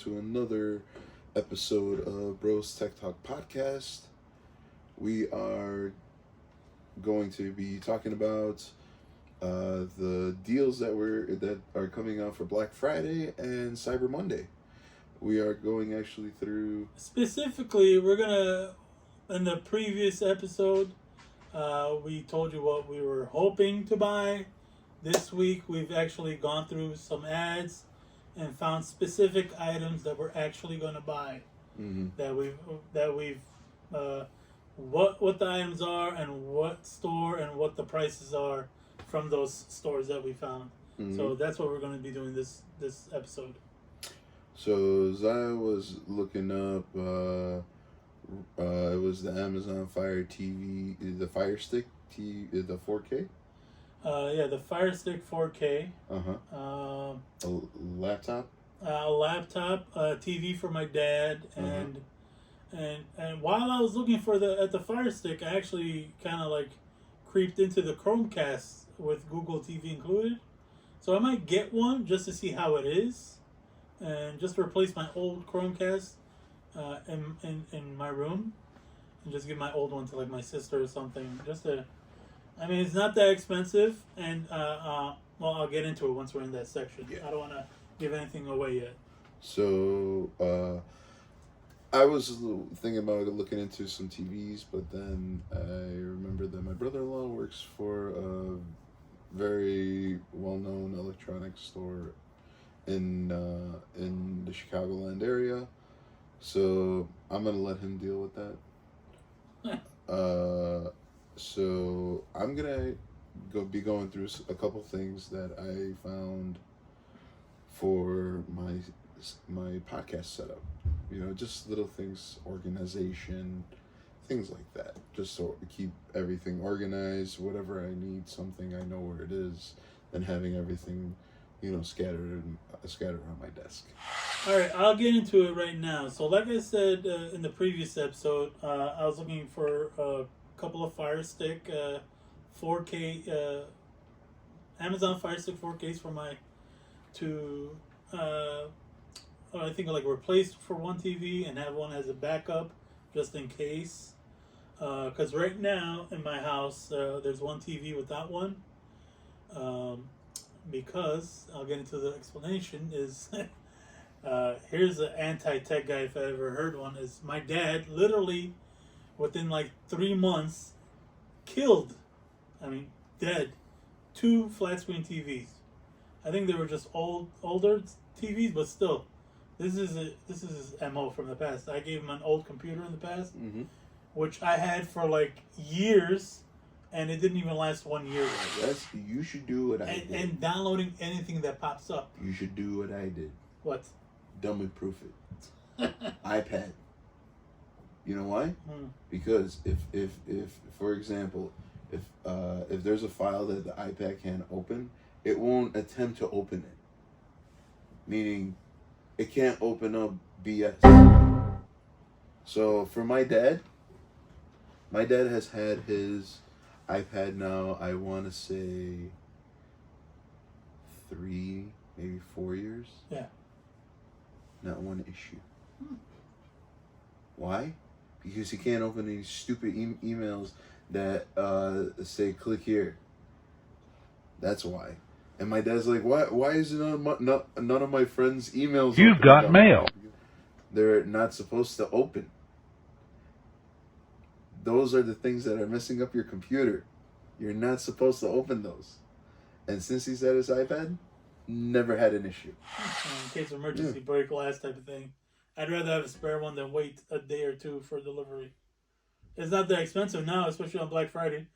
to another episode of BrosTechTalk podcast. We are going to be talking about the deals that are coming out for Black Friday and Cyber Monday. We are going actually through. Specifically, we're gonna. In the previous episode, we told you what we were hoping to buy. This week, we've actually gone through some ads and found specific items that we're actually going to buy. Mm-hmm. What the items are and what store and what the prices are from those stores that we found. Mm-hmm. So that's what we're going to be doing this episode. So Zaya was looking up. It was the Amazon Fire TV, the Fire Stick TV, the 4K. The Fire Stick 4K. A laptop. A laptop, a TV for my dad, and while I was looking for the Fire Stick, I actually kind of like creeped into the Chromecast with Google TV included. So I might get one just to see how it is, and just replace my old Chromecast in my room, and just give my old one to like my sister or something. It's not that expensive, and I'll get into it once we're in that section. Yeah. I don't want to give anything away yet. So I was thinking about looking into some TVs, but then I remembered that my brother-in-law works for a very well-known electronics store in the Chicagoland area. So I'm gonna let him deal with that. So I'm gonna be going through a couple things that I found for my podcast setup. Just little things, organization, things like that. Just so to keep everything organized. Whatever I need, something I know where it is, than having everything, scattered on my desk. All right, I'll get into it right now. So, like I said in the previous episode, I was looking for a couple of Fire Stick 4K Amazon Fire Stick 4Ks for I think like replace for one TV and have one as a backup just in case. Because right now in my house there's one TV without one. Because I'll get into the explanation is here's an anti-tech guy if I ever heard one. Is my dad literally within like 3 months dead 2 flat screen TVs. I think they were just older TVs, but still, this is his MO from the past. I gave him an old computer in the past, which I had for like years, and it didn't even last 1 year. Yes, you should do what I did. And downloading anything that pops up. You should do what I did. What? Dummy proof it. iPad. You know why? Because if for example, if there's a file that the iPad can't open, it won't attempt to open it. Meaning, it can't open up BS. So for my dad has had his iPad now, I want to say 3, maybe 4 years. Yeah. Not one issue. Why? Because he can't open these stupid emails that say click here. That's why. And my dad's like, why is it none of my friends' emails? You've got mail. They're not supposed to open. Those are the things that are messing up your computer. You're not supposed to open those. And since he's had his iPad, never had an issue. In case of emergency, break glass type of thing. I'd rather have a spare one than wait a day or two for delivery. It's not that expensive now, especially on Black Friday.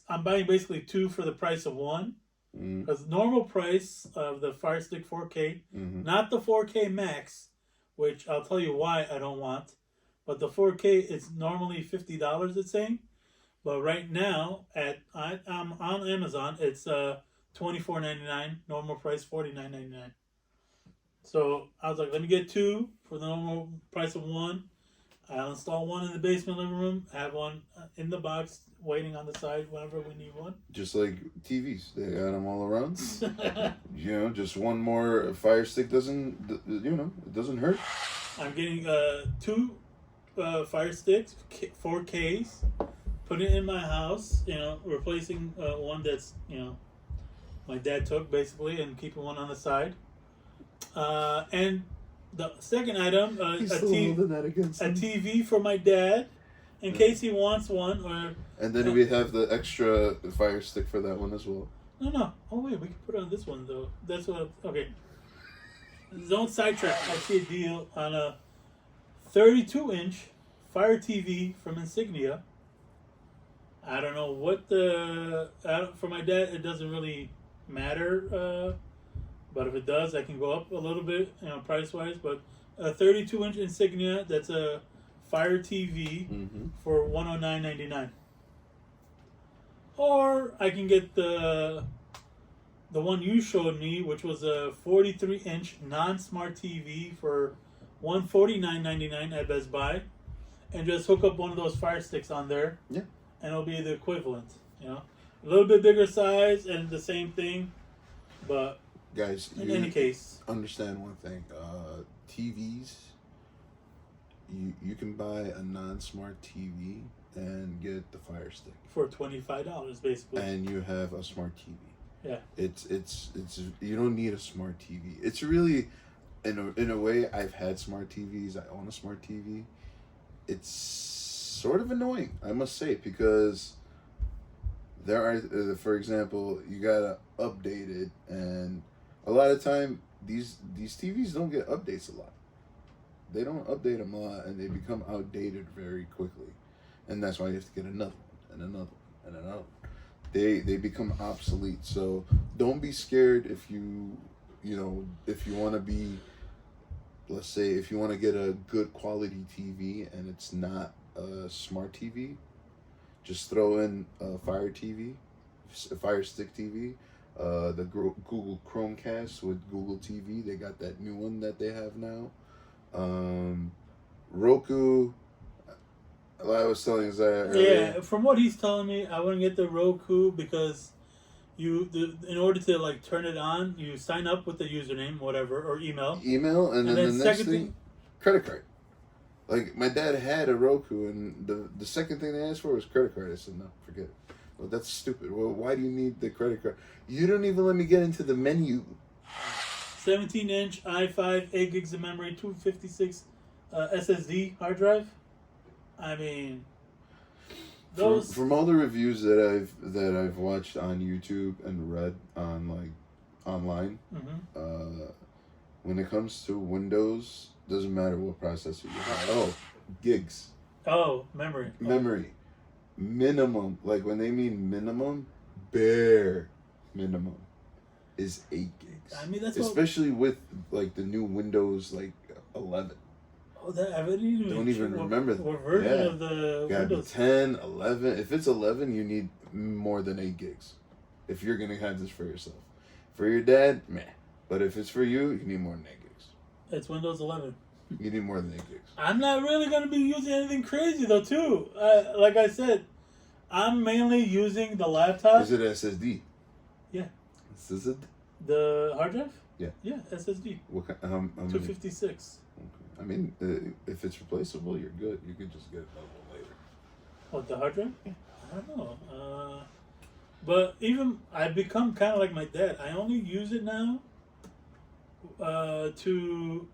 I'm buying basically 2 for the price of 1. Because normal price of the Fire Stick 4K, not the 4K Max, which I'll tell you why I don't want, but the 4K it's normally $50. It's saying, but right now I'm on Amazon. It's $24.99. Normal price $49.99. So I was like, let me get 2 for the normal price of 1. I'll install one in the basement living room. Have one in the box, waiting on the side whenever we need one. Just like TVs, they got them all around. Just one more Fire Stick doesn't, it doesn't hurt. I'm getting 2 Fire Sticks, 4Ks. Put it in my house. Replacing one that's my dad took basically, and keeping one on the side. And the second item, a TV for my dad, in case he wants one. And then we have the extra Fire Stick for that one as well. No. Oh wait, we can put it on this one though. That's what. Okay. Don't sidetrack. I see a deal on a 32-inch Fire TV from Insignia. I don't know what for my dad, it doesn't really matter. But if it does, I can go up a little bit, price wise. But a 32-inch Insignia, that's a Fire TV for $109.99. Or I can get the one you showed me, which was a 43-inch non-smart TV for $149.99 at Best Buy, and just hook up one of those Fire Sticks on there. Yeah. And it'll be the equivalent. A little bit bigger size and the same thing, but. Guys, in any case, understand one thing. TVs, you can buy a non-smart TV and get the Fire Stick for $25 basically, and you have a smart TV. Yeah, it's you don't need a smart TV. It's really, in a way, I've had smart TVs. I own a smart TV. It's sort of annoying, I must say, because there are, for example, you gotta update it, and a lot of time these TVs don't get updates a lot. They don't update them a lot, and they become outdated very quickly, and that's why you have to get another one and another one and another one. They become obsolete. So don't be scared if you want to be, let's say, if you want to get a good quality TV and it's not a smart TV, just throw in a Fire TV, a Fire Stick TV. The Google Chromecast with Google TV, they got that new one that they have now. Roku, I was telling Zaya earlier. Yeah, from what he's telling me, I wouldn't get the Roku because in order to turn it on, you sign up with the username, whatever, or email. And then the next thing, credit card. Like, my dad had a Roku, and the second thing they asked for was credit card. I said, no, forget it. Well, that's stupid. Well, why do you need the credit card? You don't even let me get into the menu. 17-inch i5, 8 gigs of memory, 256 SSD hard drive. I mean, those from all the reviews that I've watched on YouTube and read on online, when it comes to Windows, doesn't matter what processor you have. Oh, gigs. Oh, memory. Memory. Minimum, when they mean minimum, bare minimum is 8 gigs. I mean, that's especially with the new Windows 11. Oh, that I don't even remember what version of the gotta Windows. Be 10, 11. If it's 11, you need more than 8 gigs. If you're gonna have this for yourself, for your dad, meh. But if it's for you, you need more than 8 gigs. It's Windows 11. You need more than 8 gigs. I'm not really going to be using anything crazy, though, too. Like I said, I'm mainly using the laptop. Is it SSD? Yeah. Is it? The hard drive? Yeah. Yeah, SSD. What kind? How 256. Okay. I mean, if it's replaceable, you're good. You could just get another one later. What, the hard drive? Yeah. I don't know. But even, I've become kind of like my dad. I only use it now to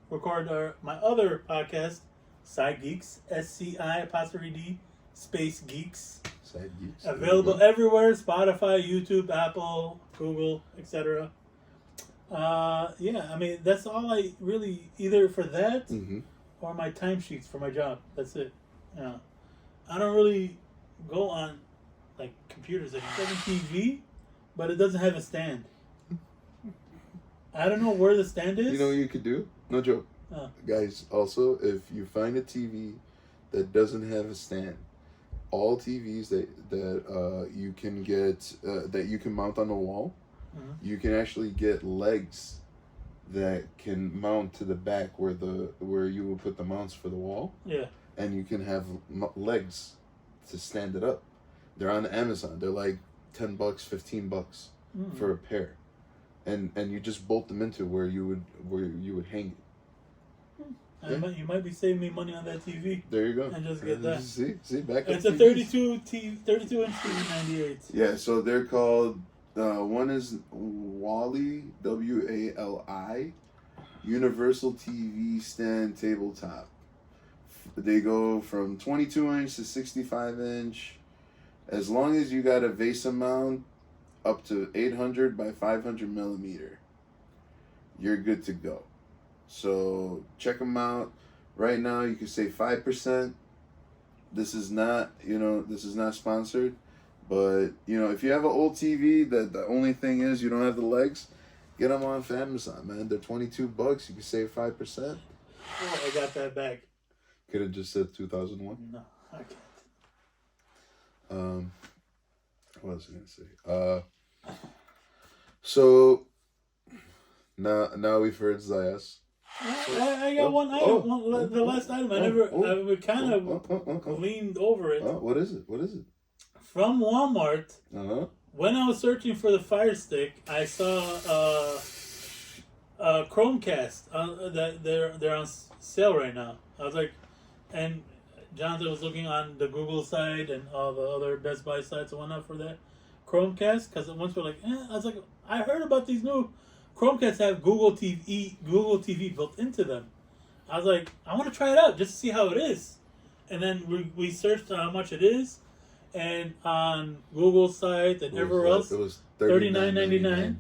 record my other podcast, Side Geeks, SCI''D space Geeks. Side Geeks. Available everywhere: Spotify, YouTube, Apple, Google, etc. Yeah, I mean, that's all I really, either for that or my timesheets for my job. That's it. I don't really go on computers. Like 7 TV, but it doesn't have a stand. I don't know where the stand is. You know what you could do? No joke. Guys, also, if you find a TV that doesn't have a stand, all TVs that you can get, that you can mount on the wall, you can actually get legs that can mount to the back where you would put the mounts for the wall. Yeah. And you can have legs to stand it up. They're on Amazon. They're like $10, $15 for a pair, and you just bolt them into where you would hang it. Yeah. You might be saving me money on that TV. There you go. And just get that. See, back up. It's a 32 inch TV 98. Yeah, so they're called. One is Wally, WALI, Universal TV Stand Tabletop. They go from 22 inch to 65 inch. As long as you got a VESA mount up to 800 by 500 millimeter, you're good to go. So check them out. Right now, you can save 5%. This is not sponsored, but if you have an old TV that the only thing is you don't have the legs, get them on Amazon, man. They're $22. You can save 5%. Oh, I got that back. Could have just said 2001. No, I can't. What was I gonna say? So now we've heard Zayas. I got one item. The last item. I kind of leaned over it. What is it? What is it? From Walmart. When I was searching for the Fire Stick, I saw a Chromecast that they're on sale right now. I was like, and Jonathan was looking on the Google site and all the other Best Buy sites and whatnot for that Chromecast, because once we're like, I was like, I heard about these new Chromecasts have Google TV built into them. I was like, I want to try it out just to see how it is. And then we searched how much it is, and on Google's site and everywhere else, it was $39.99.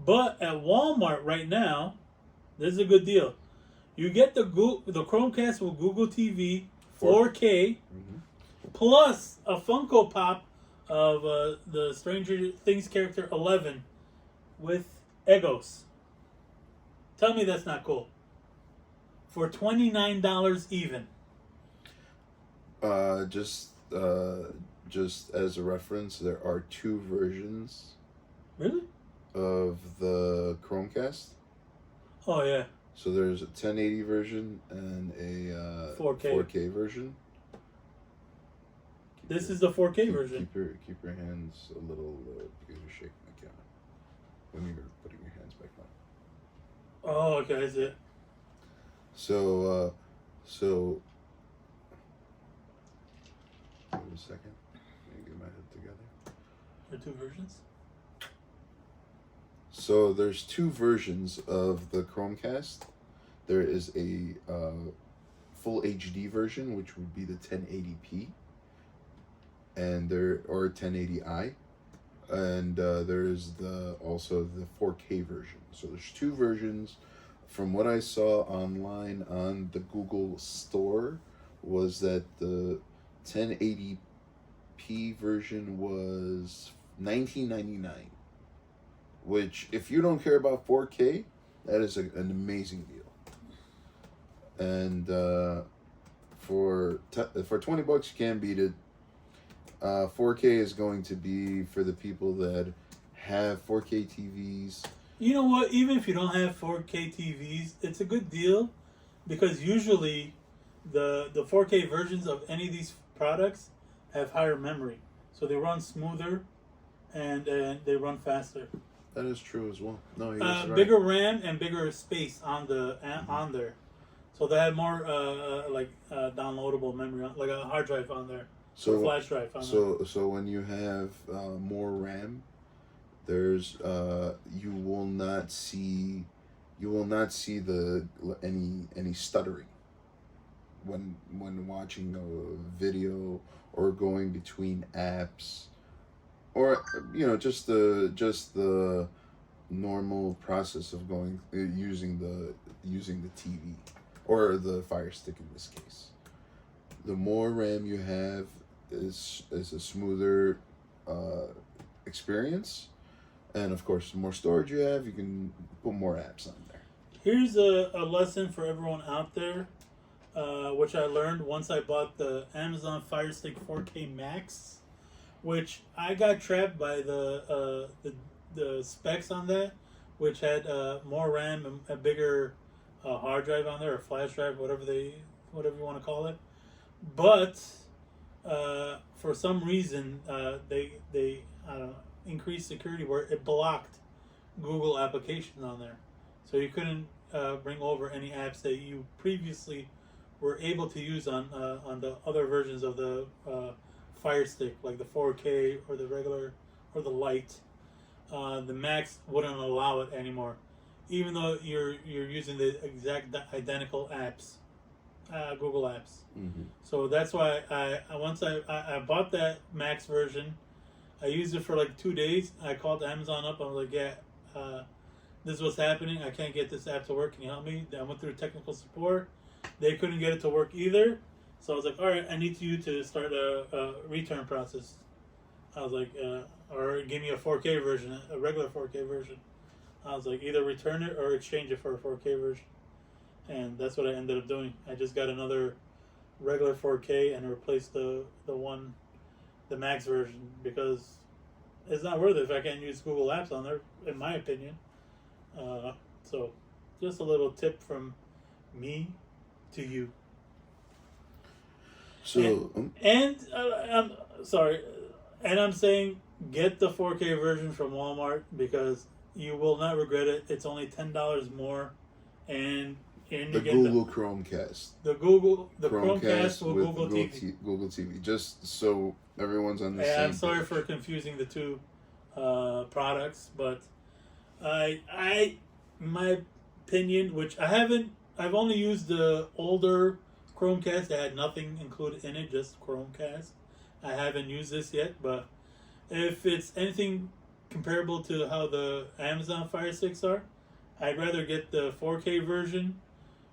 But at Walmart right now, this is a good deal. You get the Chromecast with Google TV 4K, plus a Funko Pop of the Stranger Things character 11 with Egos. Tell me that's not cool. For $29 even. Just as a reference, there are 2 versions. Really? Of the Chromecast. Oh yeah. So there's a 1080 version and a 4K version. This is the 4K version. Keep your hands a little because you're shaking the camera when you're putting your hands back on. Oh, okay, I see it. So wait a second. Let me get my head together. There are 2 versions? So there's 2 versions of the Chromecast. There is a full HD version, which would be the 1080p, or 1080i, and there's also the 4K version. So there's 2 versions. From what I saw online on the Google store, was that the 1080p version was $19.99. Which, if you don't care about 4K, that is an amazing deal. And for $20, you can't beat it. 4K is going to be for the people that have 4K TVs. You know what? Even if you don't have 4K TVs, it's a good deal, because usually the 4K versions of any of these products have higher memory, so they run smoother and they run faster. That is true as well. No, you're right. Bigger RAM and bigger space on there, so they have more downloadable memory, like a hard drive on there, or flash drive on there. So when you have more RAM, there's you will not see any stuttering when watching a video or going between apps. Or just the normal process of using the TV or the Fire Stick in this case. The more RAM you have is a smoother experience, and of course, the more storage you have, you can put more apps on there. Here's a lesson for everyone out there, which I learned once I bought the Amazon Fire Stick 4K Max. Which I got trapped by the specs on that, which had more RAM and a bigger hard drive on there, or flash drive, whatever you want to call it. But for some reason, they increased security where it blocked Google applications on there, so you couldn't bring over any apps that you previously were able to use on the other versions of the Fire Stick, like the 4K or the regular or the Lite. The Max wouldn't allow it anymore, even though you're using the exact identical apps, Google apps. Mm-hmm. So that's why I bought that Max version. I used it for like 2 days. I called Amazon up. I was like, yeah, this is what's happening. I can't get this app to work. Can you help me? I went through technical support. They couldn't get it to work either. So I was like, all right, I need you to start a return process. I was like, or give me a 4K version, a regular 4K version. I was like, either return it or exchange it for a 4K version. And that's what I ended up doing. I just got another regular 4K and replaced the Max version, because it's not worth it if I can't use Google Apps on there, in my opinion. So, just a little tip from me to you. So, I'm sorry, and I'm saying get the 4K version from Walmart, because you will not regret it. It's only $10 more, and you the get Google Chromecast. the Chromecast with Google TV. Google TV. Just so everyone's on the same. I'm sorry page. for confusing the two products, but my opinion, which I've only used the older Chromecast that had nothing included in it, just Chromecast. I haven't used this yet, but if it's anything comparable to how the Amazon Fire Sticks are, I'd rather get the 4K version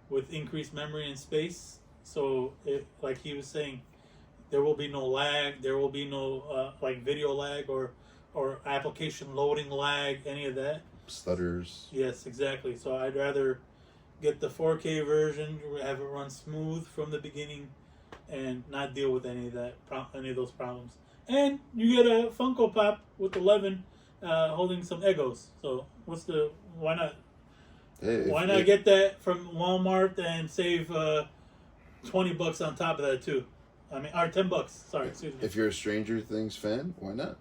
with increased memory and space. So, like he was saying, there will be no lag, there will be no like video lag or application loading lag, any of that. Stutters. Yes, exactly. So I'd rather get the 4K version, have it run smooth from the beginning, and not deal with any of those problems. And you get a Funko Pop with 11 holding some Egos. So why not? Why not get that from Walmart and save $20 on top of that too? I mean, or $10. Sorry, excuse me. If you're a Stranger Things fan, why not?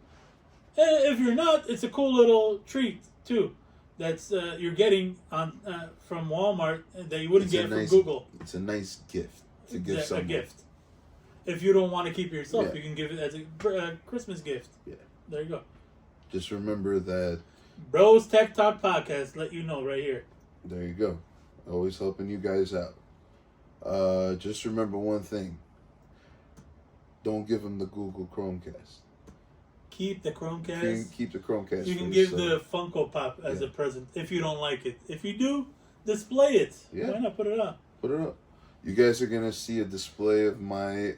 If you're not, it's a cool little treat too. That's you're getting on from Walmart that you wouldn't get from Google. It's a nice gift to give someone. A gift. If you don't want to keep it yourself, Yeah. you can give it as a Christmas gift. Yeah. There you go. Just remember that. Bros Tech Talk podcast. Let you know right here. There you go. Always helping you guys out. Just remember one thing. Don't give them the Google Chromecast. Keep the Chromecast. Keep the Chromecast. You can give the Funko Pop as a present if you don't like it. If you do, display it. Yeah. Why not put it up? Put it up. You guys are gonna see a display of my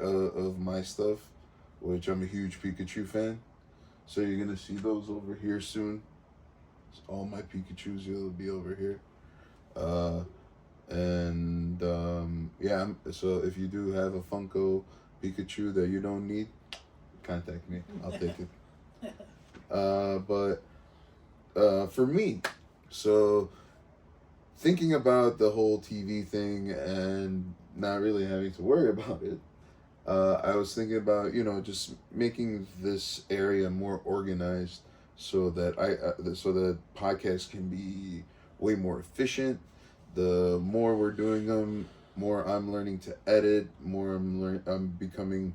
stuff, which I'm a huge Pikachu fan. So you're gonna see those over here soon. All my Pikachus will be over here. So if you do have a Funko Pikachu that you don't need, contact me. I'll take it. For me, so thinking about the whole TV thing and not really having to worry about it, I was thinking about, just making this area more organized so that podcasts can be way more efficient. The more we're doing them, more I'm learning to edit, more I'm becoming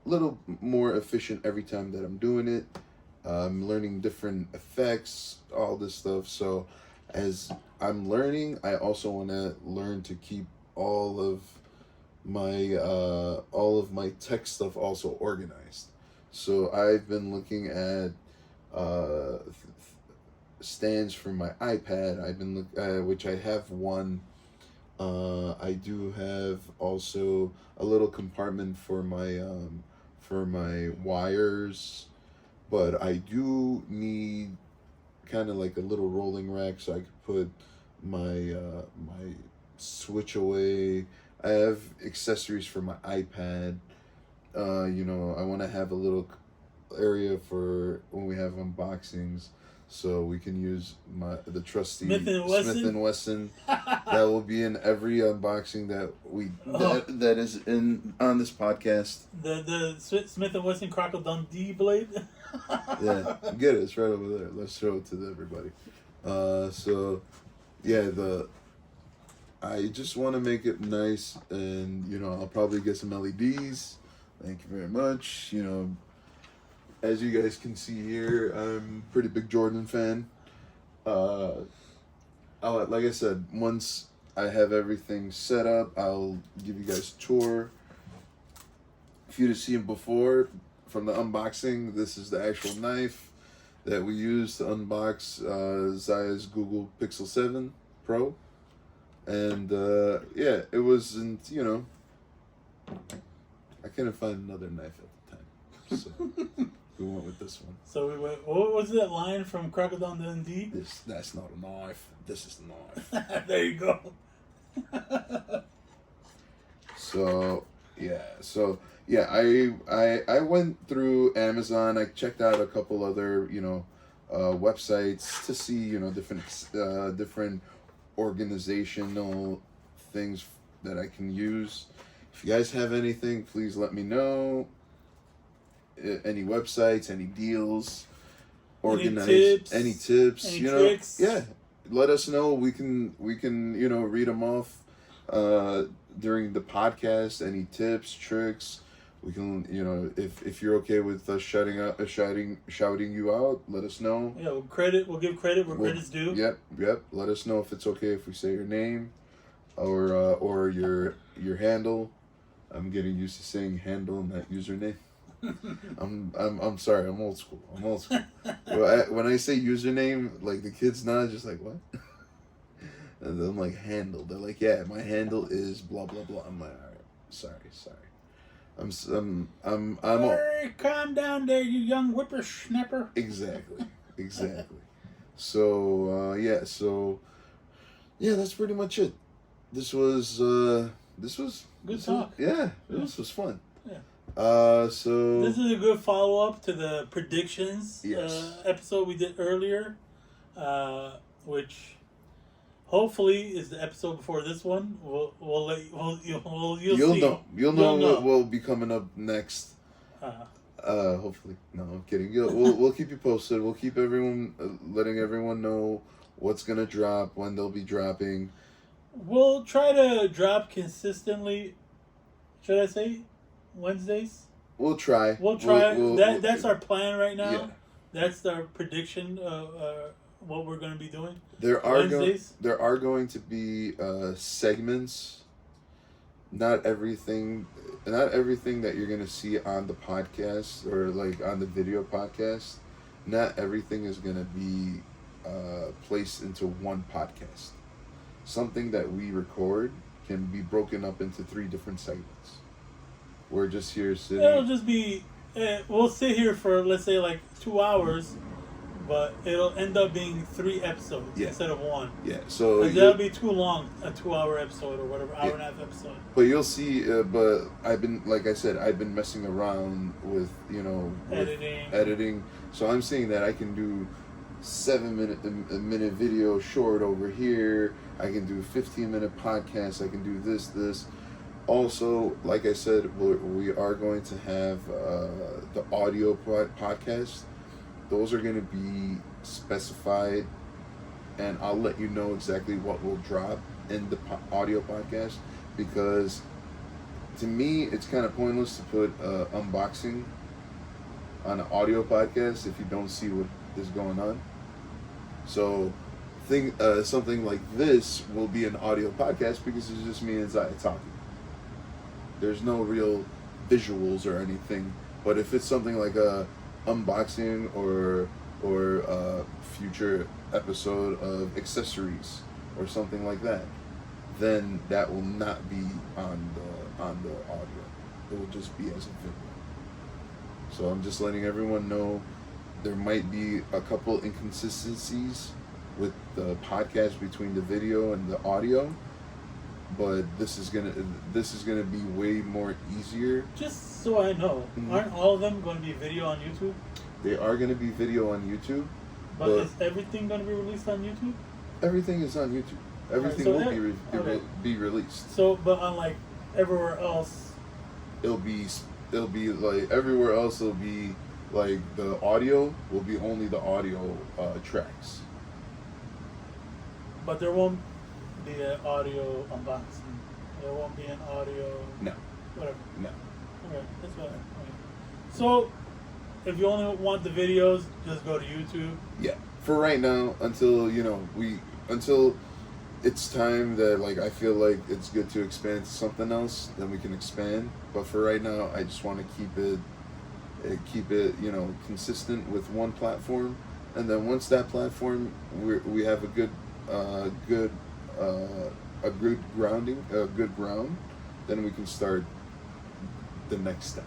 a little more efficient every time that I'm doing it. I'm learning different effects, all this stuff. So as I'm learning, I also want to learn to keep all of my tech stuff also organized. So I've been looking at stands for my iPad. I've been which I have one. I do have also a little compartment for my wires, but I do need kind of like a little rolling rack so I could put my switch away. I have accessories for my iPad. I want to have a little area for when we have unboxings, so we can use the trusty Smith and Wesson. Smith and Wesson. That will be in every unboxing that is in on this podcast. The Smith and Wesson Crocodile Dundee blade. Yeah, get it. It's right over there. Let's show it to everybody. So yeah, I just want to make it nice, and I'll probably get some LEDs. Thank you very much. As you guys can see here, I'm a pretty big Jordan fan. Like I said, once I have everything set up, I'll give you guys a tour. If you'd have seen before from the unboxing, this is the actual knife that we use to unbox Zaya's Google Pixel 7 Pro. And yeah, it wasn't, I couldn't find another knife at the time. So we went with this one. So we went, what was that line from Crocodile Dundee? That's not a knife. This is the knife. There you go. So yeah, I went through Amazon. I checked out a couple other websites to see different organizational things that I can use. If you guys have anything, please let me know. Any websites, any deals, any tips, any tricks. Yeah, let us know. We can read them off during the podcast. Any tips, tricks, we can if you're okay with us shouting you out, let us know. Yeah, we'll give credit where credit's due. Yep. Let us know if it's okay if we say your name or your handle. I'm getting used to saying handle, not username. I'm sorry. I'm old school. When I say username, like the kids now, just like what? And then I'm like handle. They're like, yeah, my handle is blah blah blah. I'm like, all right, sorry. I'm Hey, calm down there, you young whippersnapper. Exactly. So yeah, that's pretty much it. This was good talk. This was fun. Yeah. So this is a good follow up to the predictions episode we did earlier, which hopefully is the episode before this one. You'll know what will be coming up next. Hopefully, no, I'm kidding. We'll keep you posted. We'll keep letting everyone know what's gonna drop, when they'll be dropping. We'll try to drop consistently. Should I say Wednesdays? We'll try. That's our plan right now. Yeah. That's our prediction of what we're going to be doing. There are going to be segments. Not everything that you're going to see on the podcast or like on the video podcast. Not everything is going to be placed into one podcast. Something that we record can be broken up into 3 different segments. We're just here sitting. It'll just be, we'll sit here for, let's say, like 2 hours, but it'll end up being 3 episodes instead of 1. Yeah, so that'll be too long, a 2-hour episode or whatever, hour and a half episode. But you'll see, but I've been messing around with, editing. So I'm saying that I can do 7-minute video short over here. I can do 15-minute podcast. I can do this. Also, like I said, we are going to have the audio podcast. Those are going to be specified, and I'll let you know exactly what will drop in the audio podcast, because to me, it's kind of pointless to put unboxing on an audio podcast if you don't see what is going on. So something like this will be an audio podcast because it's just me and Zaya talking. There's no real visuals or anything. But if it's something like a unboxing or a future episode of accessories or something like that, then that will not be on the audio. It will just be as a video. So I'm just letting everyone know there might be a couple inconsistencies with the podcast between the video and the audio, but this is gonna be way more easier. Just so I know, aren't all of them going to be video on YouTube? They are going to be video on YouTube, But is everything going to be released on YouTube? Everything is on YouTube. Everything so will be released. So, but unlike everywhere else, it'll be like everywhere else. It'll be like the audio will be only the audio tracks. But there won't be an audio unboxing. There won't be an audio. No. Whatever. No. Okay, that's what. Okay. So, if you only want the videos, just go to YouTube. Yeah. For right now, until until it's time that like I feel like it's good to expand to something else, then we can expand. But for right now, I just want to keep it consistent with one platform, and then once that platform we have a good ground, then we can start the next step.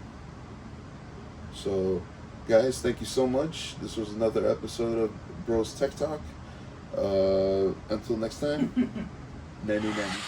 So, guys, thank you so much. This was another episode of BrosTechTalk. Until next time, nanny nanny.